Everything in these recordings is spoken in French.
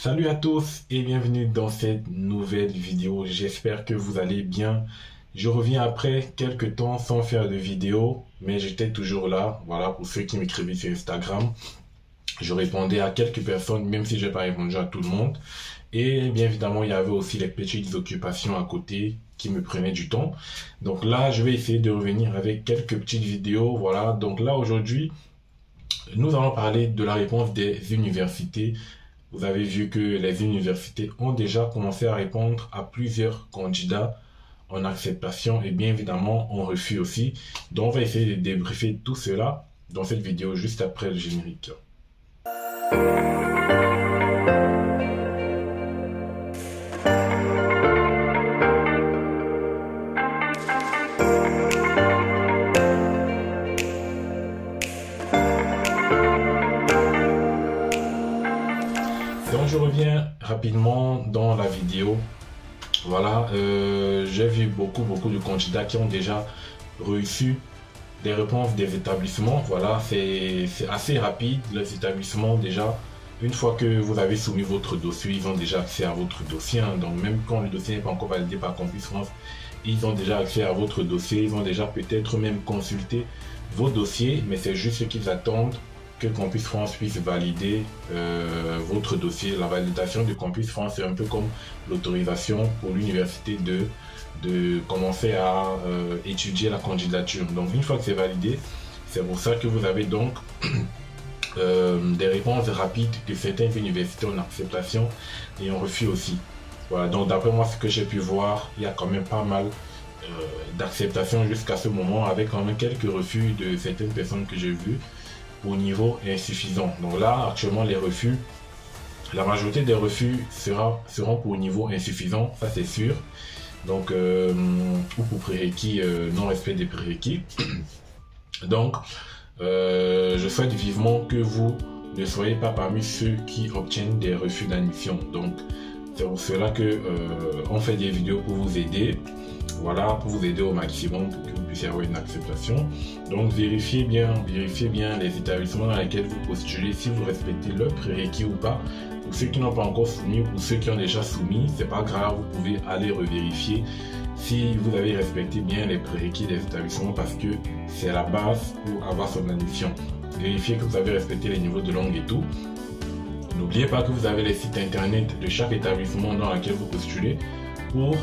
Salut à tous et bienvenue dans cette nouvelle vidéo. J'espère que vous allez bien. Je reviens après quelques temps sans faire de vidéo, mais j'étais toujours là. Voilà, pour ceux qui m'écrivaient sur Instagram, je répondais à quelques personnes, même si je n'ai pas répondu à tout le monde. Et bien évidemment, il y avait aussi les petites occupations à côté qui me prenaient du temps. Donc là, je vais essayer de revenir avec quelques petites vidéos. Voilà, donc là aujourd'hui, nous allons parler de la réponse des universités. Vous avez vu que les universités ont déjà commencé à répondre à plusieurs candidats en acceptation et bien évidemment en refus aussi. Donc on va essayer de débriefer tout cela dans cette vidéo juste après le générique. Donc je reviens rapidement dans la vidéo. Voilà, j'ai vu beaucoup de candidats qui ont déjà reçu des réponses des établissements. Voilà, c'est assez rapide. Les établissements déjà, une fois que vous avez soumis votre dossier, ils ont déjà accès à votre dossier. Donc même quand le dossier n'est pas encore validé par Campus France, ils ont déjà accès à votre dossier. Ils ont déjà peut-être même consulté vos dossiers, mais c'est juste ce qu'ils attendent que Campus France puisse valider votre dossier. La validation de Campus France, c'est un peu comme l'autorisation pour l'université de commencer à étudier la candidature. Donc une fois que c'est validé, c'est pour ça que vous avez donc des réponses rapides de certaines universités en acceptation et en refus aussi. Voilà, donc d'après moi, ce que j'ai pu voir, il y a quand même pas mal d'acceptation jusqu'à ce moment, avec quand même quelques refus de certaines personnes que j'ai vues au niveau insuffisant. Donc là, actuellement, les refus, la majorité des refus seront pour niveau insuffisant, ça c'est sûr. Donc, ou pour prérequis, non-respect des prérequis. Donc, je souhaite vivement que vous ne soyez pas parmi ceux qui obtiennent des refus d'admission. Donc, c'est pour cela que on fait des vidéos pour vous aider. Voilà, pour vous aider au maximum pour que vous puissiez avoir une acceptation. Donc vérifiez bien les établissements dans lesquels vous postulez, si vous respectez leurs prérequis ou pas. Pour ceux qui n'ont pas encore soumis ou pour ceux qui ont déjà soumis, c'est pas grave, vous pouvez aller revérifier si vous avez respecté bien les prérequis des établissements, parce que c'est la base pour avoir son admission. Vérifiez que vous avez respecté les niveaux de langue et tout. N'oubliez pas que vous avez les sites internet de chaque établissement dans lequel vous postulez pour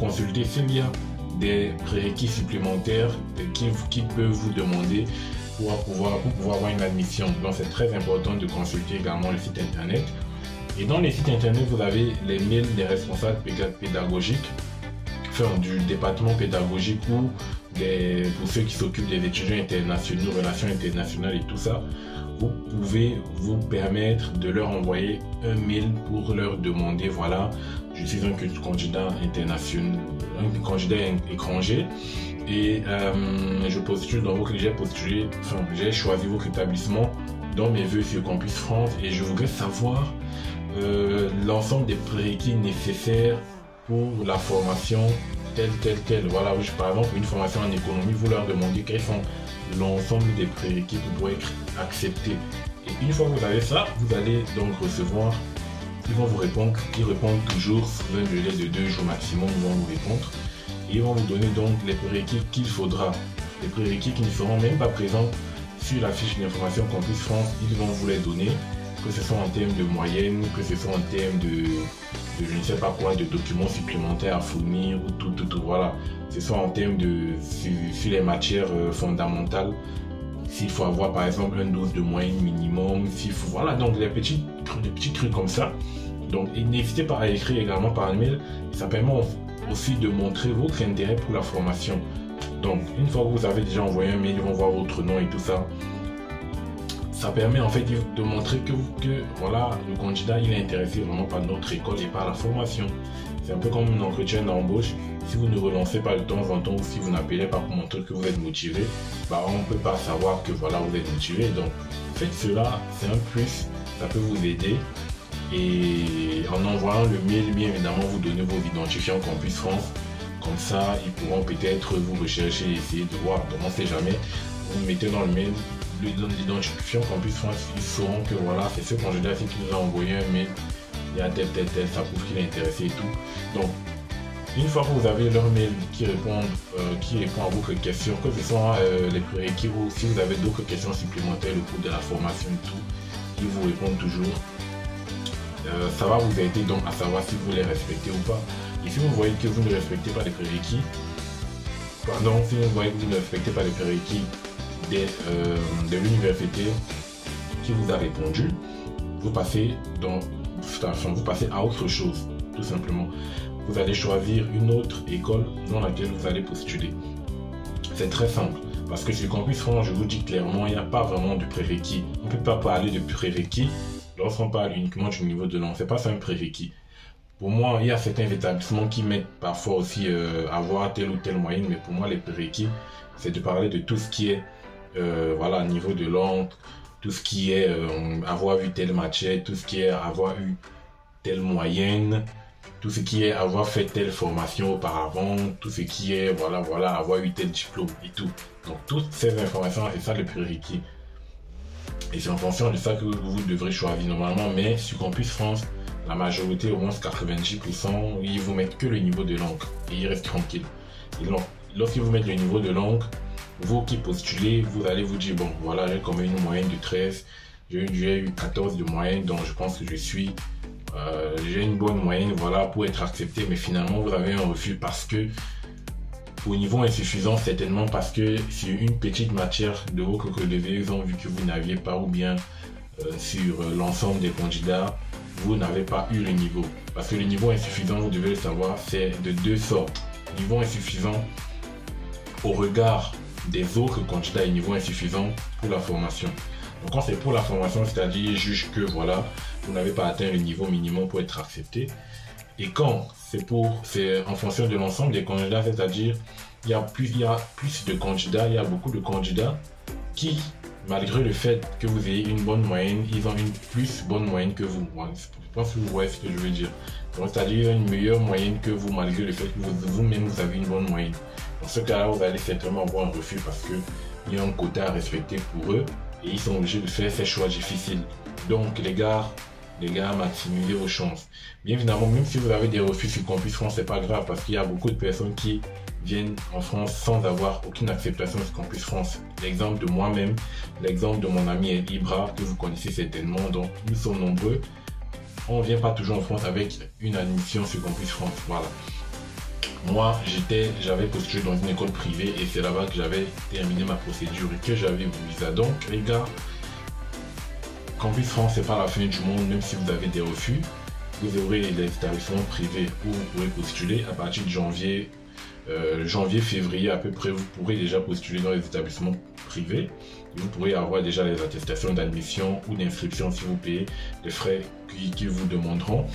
consulter s'il y a des prérequis supplémentaires qui peuvent vous demander pour pouvoir avoir une admission. Donc c'est très important de consulter également le site internet. Et dans les sites internet, vous avez les mails des responsables pédagogiques, enfin du département pédagogique ou pour ceux qui s'occupent des étudiants internationaux, relations internationales et tout ça. Vous pouvez vous permettre de leur envoyer un mail pour leur demander, voilà, je suis un candidat international, un candidat étranger et je postule dans votre, j'ai choisi votre établissement dans mes vœux sur Campus France et je voudrais savoir l'ensemble des prérequis nécessaires pour la formation telle. Voilà, par exemple, une formation en économie, vous leur demandez quels sont l'ensemble des prérequis pour pouvoir être accepté. Et une fois que vous avez ça, vous allez donc recevoir, ils vont vous répondre, ils répondent toujours sous un délai de 2 jours maximum, ils vont vous répondre et ils vont vous donner donc les prérequis qu'il faudra, les prérequis qui ne seront même pas présents sur la fiche d'information Campus France. Ils vont vous les donner, que ce soit en termes de moyenne, que ce soit en termes de je ne sais pas quoi, de documents supplémentaires à fournir ou tout, voilà. Ce soit en termes de sur les matières fondamentales, s'il faut avoir par exemple un 12 de moyenne minimum, s'il faut, voilà, donc les petits trucs comme ça. Donc n'hésitez pas à écrire également par mail, ça permet aussi de montrer votre intérêt pour la formation. Donc une fois que vous avez déjà envoyé un mail, ils vont voir votre nom et tout ça. Ça permet en fait de montrer que voilà, le candidat il est intéressé vraiment par notre école et par la formation. C'est un peu comme un entretien d'embauche. Si vous ne relancez pas de temps en temps ou si vous n'appelez pas pour montrer que vous êtes motivé, bah on ne peut pas savoir que voilà, vous êtes motivé. Donc faites cela, c'est un plus, ça peut vous aider. Et en envoyant le mail, bien évidemment, vous donnez vos identifiants Campus France. Comme ça, ils pourront peut-être vous rechercher et essayer de voir. Donc on ne sait jamais. Vous mettez dans le mail l'identifiant Campus France, ils sauront que voilà, c'est ce candidat-ci qui nous a envoyé un mail, il y a tel, ça prouve qu'il est intéressé et tout. Donc, une fois que vous avez leur mail qui répond à vos questions, que ce soit les prérequis ou si vous avez d'autres questions supplémentaires au cours de la formation et tout, ils vous répondent toujours. Ça va vous aider donc à savoir si vous les respectez ou pas. Et si vous voyez que vous ne respectez pas les prérequis, si vous voyez que vous ne respectez pas les prérequis de l'université qui vous a répondu, vous passez à autre chose, tout simplement. Vous allez choisir une autre école dans laquelle vous allez postuler. C'est très simple, parce que sur Campus France, je vous dis clairement, il n'y a pas vraiment de prérequis. On ne peut pas parler de prérequis lorsqu'on parle uniquement du niveau de langue. C'est pas ça un prérequis. Pour moi, il y a certains établissements qui mettent parfois aussi avoir telle ou telle moyenne, mais pour moi, les prérequis, c'est de parler de tout ce qui est niveau de langue, tout ce qui est avoir vu telle matière, tout ce qui est avoir eu telle moyenne, tout ce qui est avoir fait telle formation auparavant, tout ce qui est avoir eu tel diplôme et tout. Donc toutes ces informations, c'est ça le prérequis. Et c'est en fonction de ça que vous devrez choisir normalement. Mais sur Campus France, la majorité, au moins 90%, ils vous mettent que le niveau de langue et ils restent tranquilles. Et donc, lorsqu'ils vous mettent le niveau de langue, vous qui postulez, vous allez vous dire, bon, voilà, j'ai quand même une moyenne de 13, j'ai eu 14 de moyenne, donc je pense que j'ai une bonne moyenne, voilà, pour être accepté. Mais finalement, vous avez un refus parce que, au niveau insuffisant, certainement parce que sur une petite matière de votre relevé, ils ont vu que vous n'aviez pas, ou bien sur l'ensemble des candidats, vous n'avez pas eu le niveau. Parce que le niveau insuffisant, vous devez le savoir, c'est de deux sortes. Niveau insuffisant au regard des autres candidats et niveau insuffisant pour la formation. Donc quand c'est pour la formation, c'est-à-dire juge que voilà, vous n'avez pas atteint le niveau minimum pour être accepté. Et quand c'est en fonction de l'ensemble des candidats, c'est-à-dire il y a plus de candidats, il y a beaucoup de candidats qui, malgré le fait que vous ayez une bonne moyenne, ils ont une plus bonne moyenne que vous. Je pense que vous voyez ce que je veux dire. C'est-à-dire qu'ils ont une meilleure moyenne que vous, malgré le fait que vous-même vous avez une bonne moyenne. Dans ce cas-là, vous allez certainement avoir un refus parce qu'il y a un quota à respecter pour eux et ils sont obligés de faire ces choix difficiles. Donc les gars, maximisez vos chances. Bien évidemment, même si vous avez des refus sur Campus France, c'est pas grave parce qu'il y a beaucoup de personnes qui viennent en France sans avoir aucune acceptation sur Campus France. L'exemple de moi-même, l'exemple de mon ami Ibra, que vous connaissez certainement, donc nous sommes nombreux. On ne vient pas toujours en France avec une admission sur Campus France. Voilà. Moi, j'avais postulé dans une école privée et c'est là-bas que j'avais terminé ma procédure et que j'avais eu visa. Donc, les gars, Campus France, c'est pas la fin du monde, même si vous avez des refus. Vous aurez les établissements privés où vous pourrez postuler à partir de janvier, février à peu près. Vous pourrez déjà postuler dans les établissements privés. Et vous pourrez avoir déjà les attestations d'admission ou d'inscription si vous payez les frais qu'ils vous demanderont.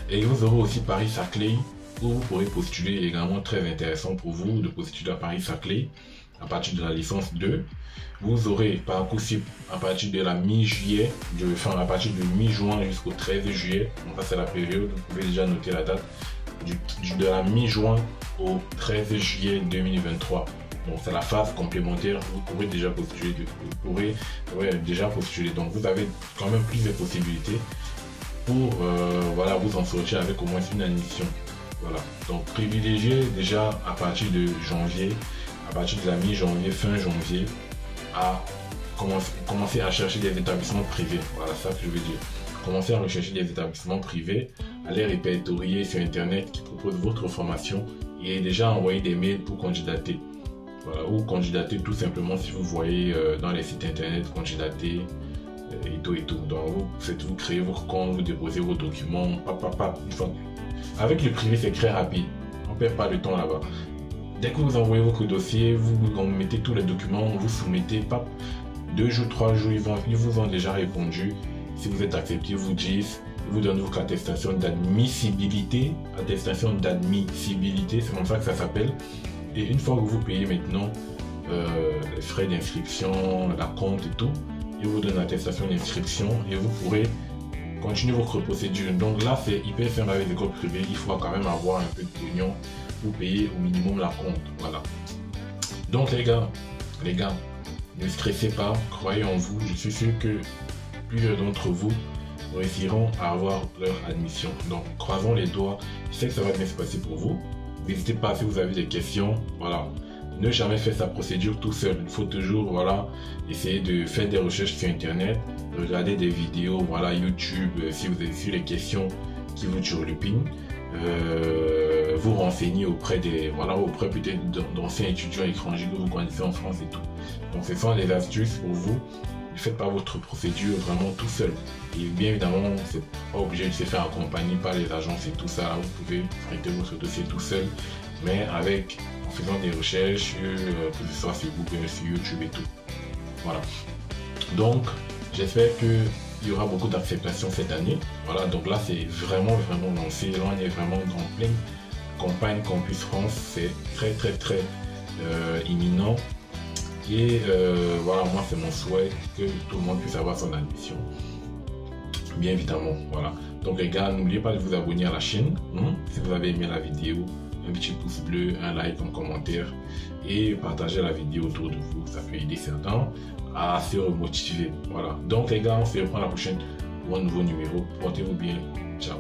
Et vous aurez aussi Paris-Saclay où vous pourrez postuler, également très intéressant pour vous de postuler à Paris-Saclay à partir de la licence 2. Vous aurez Parcoursup à partir de la mi-juillet, à partir de mi-juin jusqu'au 13 juillet. Donc ça c'est la période, vous pouvez déjà noter la date, de la mi-juin au 13 juillet 2023. Donc c'est la phase complémentaire, vous pourrez déjà postuler. Donc vous avez quand même plus de possibilités pour vous en sortir avec au moins une admission. Voilà. Donc privilégiez déjà à partir de janvier, à partir de la mi-janvier, fin janvier, à commencer à chercher des établissements privés. Voilà ça que je veux dire. Commencez à rechercher des établissements privés, à les répertorier sur internet qui proposent votre formation et déjà envoyer des mails pour candidater. Voilà, ou candidater tout simplement si vous voyez dans les sites internet candidater et tout. Donc vous créez votre compte, vous déposez vos documents, Avec le privé c'est très rapide, on ne perd pas de temps là-bas. Dès que vous envoyez votre dossier, vous mettez tous les documents, vous soumettez, 2 jours, 3 jours, ils vous ont déjà répondu. Si vous êtes accepté, ils vous disent, ils vous donnent votre attestation d'admissibilité. Attestation d'admissibilité, c'est comme ça que ça s'appelle. Et une fois que vous payez maintenant les frais d'inscription, la compte et tout, ils vous donnent l'attestation d'inscription et vous pourrez continuer votre procédure. Donc là, c'est hyper simple avec les écoles privées. Il faut quand même avoir un peu de pognon pour payer au minimum la compte. Voilà. Donc les gars, Ne stressez pas, croyez en vous. Je suis sûr que plusieurs d'entre vous réussiront à avoir leur admission. Donc, croisons les doigts. Je sais que ça va bien se passer pour vous. N'hésitez pas si vous avez des questions. Voilà. Ne jamais faire sa procédure tout seul. Il faut toujours, voilà, essayer de faire des recherches sur Internet, regarder des vidéos, voilà, YouTube, si vous avez sur les questions qui vous turlupinent. Vous renseigner auprès des, voilà, auprès peut-être d'anciens étudiants étrangers que vous connaissez en France et tout. Donc, ce sont des astuces pour vous. Ne faites pas votre procédure vraiment tout seul. Et bien évidemment, c'est pas obligé de se faire accompagner par les agences et tout ça. Vous pouvez traiter votre dossier tout seul, mais en faisant des recherches, que ce soit sur Google, sur YouTube et tout. Voilà. Donc, j'espère qu'il y aura beaucoup d'acceptation cette année. Voilà, donc là, c'est vraiment lancé. Là, on est vraiment en pleine campagne Campus France. C'est très imminent. Et voilà, moi, c'est mon souhait que tout le monde puisse avoir son admission. Bien évidemment, voilà. Donc les gars, n'oubliez pas de vous abonner à la chaîne. Si vous avez aimé la vidéo, un petit pouce bleu, un like, un commentaire et partagez la vidéo autour de vous. Ça peut aider certains à se remotiver. Voilà. Donc les gars, on se reprend la prochaine pour un nouveau numéro. Portez-vous bien. Ciao.